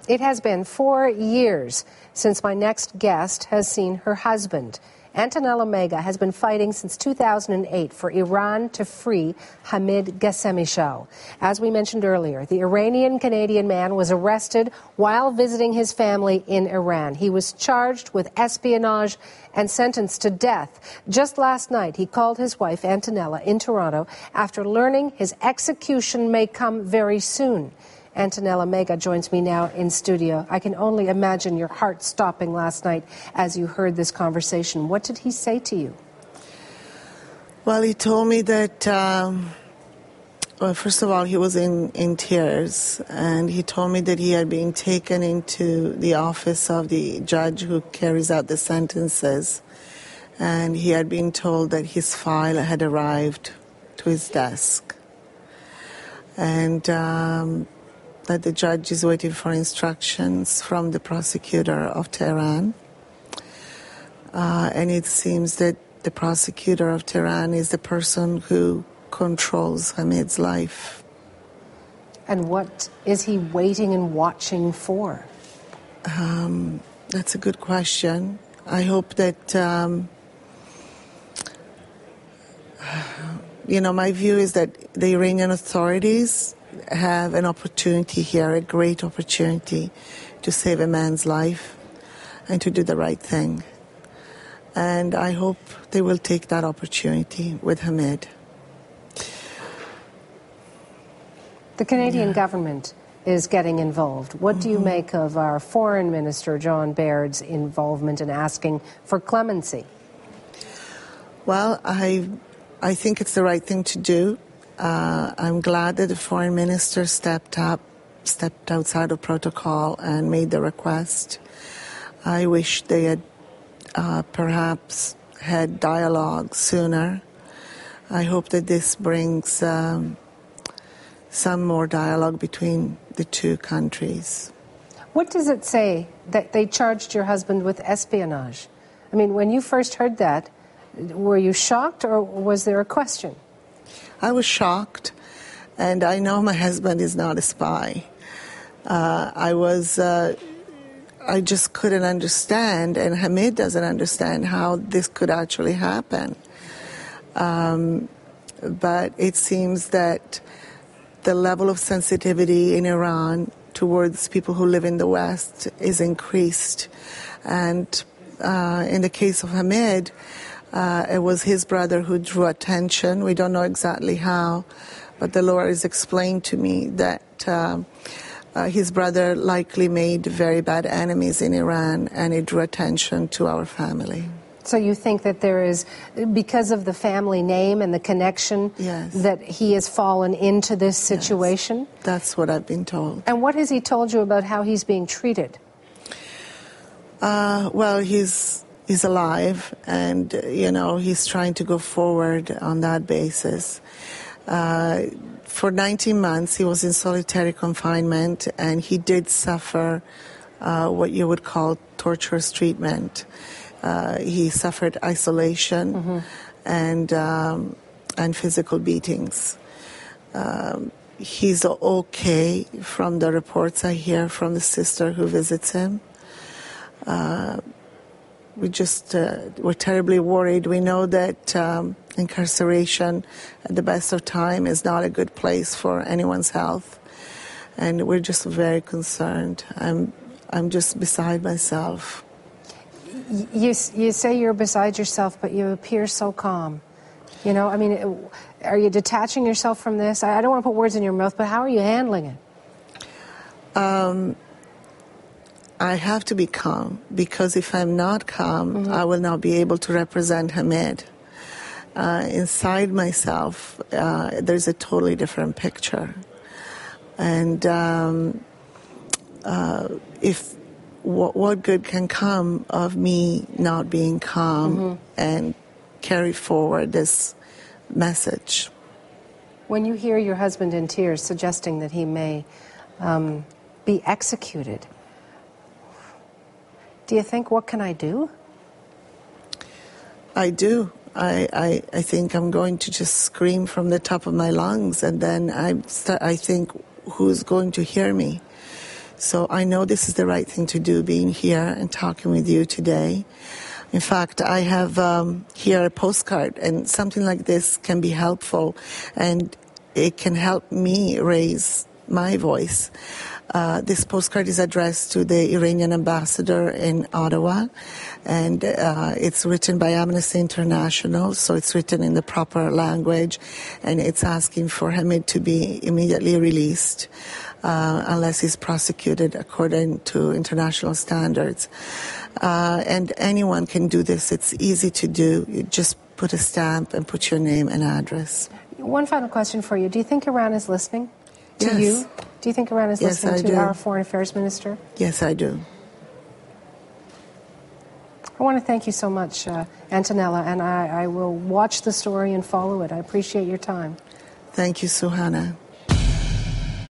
It has been 4 years since my next guest has seen her husband. Antonella Mega has been fighting since 2008 for Iran to free Hamid Ghassemi-Shall. As we mentioned earlier, the Iranian-Canadian man was arrested while visiting his family in Iran. He was charged with espionage and sentenced to death. Just last night, he called his wife, Antonella, in Toronto after learning his execution may come very soon. Antonella Mega joins me now in studio. I can only imagine your heart stopping last night as you heard this conversation. What did he say to you? Well, he told me that, first of all, he was in tears, and he told me that he had been taken into the office of the judge who carries out the sentences, and he had been told that his file had arrived to his desk. And that the judge is waiting for instructions from the prosecutor of Tehran. And it seems that the prosecutor of Tehran is the person who controls Hamid's life. And what is he waiting and watching for? That's a good question. I hope that, my view is that the Iranian authorities have an opportunity here, a great opportunity to save a man's life and to do the right thing. And I hope they will take that opportunity with Hamid. The Canadian government is getting involved. What do you make of our Foreign Minister, John Baird's involvement in asking for clemency? Well, I think it's the right thing to do. I'm glad that the foreign minister stepped outside of protocol and made the request. I wish they had perhaps had dialogue sooner. I hope that this brings some more dialogue between the two countries. What does it say that they charged your husband with espionage? I mean, when you first heard that, were you shocked or was there a question? I was shocked, and I know my husband is not a spy. I just couldn't understand, and Hamid doesn't understand how this could actually happen. But it seems that the level of sensitivity in Iran towards people who live in the West is increased. And in the case of Hamid, it was his brother who drew attention. We don't know exactly how, but the lawyers explained to me that his brother likely made very bad enemies in Iran, and it drew attention to our family. So you think that there is, because of the family name and the connection, that he has fallen into this situation? Yes, that's what I've been told. And what has he told you about how he's being treated? Well, he's alive, and, he's trying to go forward on that basis. For 19 months, he was in solitary confinement, and he did suffer what you would call torturous treatment. He suffered isolation and physical beatings. He's okay from the reports I hear from the sister who visits him. We're terribly worried. We know that incarceration at the best of time is not a good place for anyone's health, and we're just very concerned. I'm just beside myself. You say you're beside yourself, but you appear so calm. Are you detaching yourself from this? I don't want to put words in your mouth, but how are you handling it? I have to be calm, because if I'm not calm, I will not be able to represent Hamid. Inside myself, there's a totally different picture. And what good can come of me not being calm and carry forward this message? When you hear your husband in tears suggesting that he may be executed, do you think, what can I do? I do. I think I'm going to just scream from the top of my lungs, and then I think, who's going to hear me? So I know this is the right thing to do, being here and talking with you today. In fact, I have here a postcard, and something like this can be helpful, and it can help me raise my voice. This postcard is addressed to the Iranian ambassador in Ottawa, and it's written by Amnesty International, so it's written in the proper language, and it's asking for Hamid to be immediately released unless he's prosecuted according to international standards. And anyone can do this. It's easy to do. You just put a stamp and put your name and address. One final question for you. Do you think Iran is listening to Yes. you? Do you think Iran is Yes, listening I to do. our Foreign Affairs Minister? Yes, I do. I want to thank you so much, Antonella, and I will watch the story and follow it. I appreciate your time. Thank you, Suhana.